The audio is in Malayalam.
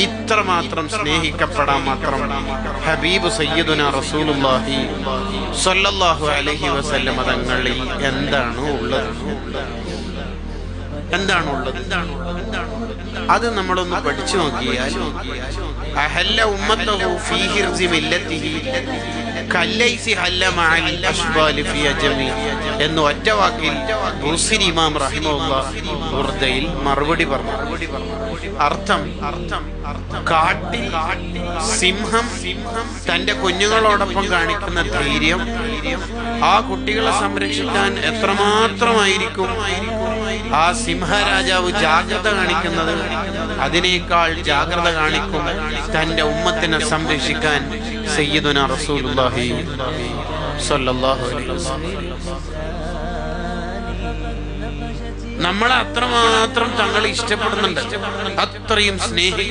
ഇത്രമാത്രം സ്നേഹിക്കപ്പെടാൻ മാത്രം ഹബീബ് സയ്യിദുനാ റസൂലുള്ളാഹി സ്വല്ലല്ലാഹു അലൈഹി വസല്ലം തങ്ങളിൽ എന്താണുള്ളത്? അത് നമ്മളൊന്ന് പഠിച്ചു നോക്കിയാൽ അഹല്ല ഉമ്മത്തഹു ഫീ ഹിർസി മില്ലത്തിഹി കല്ലൈസി ഹല്ല മഅൽ അശ്ബാലി ഫീ അജമി എന്ന് ഒറ്റ വാക്കിൽ ബുസ്രി ഇമാം റഹിമഹുല്ലാഹ് ഉർദയിൽ മറുപടി പറഞ്ഞു. അർത്ഥം, കാട്ടിൽ സിംഹം തന്റെ കുഞ്ഞുങ്ങളോടൊപ്പം കാണിക്കുന്ന ധൈര്യം ആ കുട്ടികളെ സംരക്ഷിക്കാൻ എത്രമാത്രമായിരിക്കും ആ സിംഹരാജാവ് ജാഗ്രത കാണിക്കുന്നത്, അതിനേക്കാൾ ജാഗ്രത കാണിക്കും തന്റെ ഉമ്മത്തിനെ സംരക്ഷിക്കാൻ സയ്യിദുനാ റസൂലുള്ളാഹി സ്വല്ലല്ലാഹു അലൈഹി വസല്ലം. നമ്മളെ അത്രമാത്രം തങ്ങൾ ഇഷ്ടപ്പെടുന്നുണ്ട്, അത്രയും സ്നേഹിക്കും.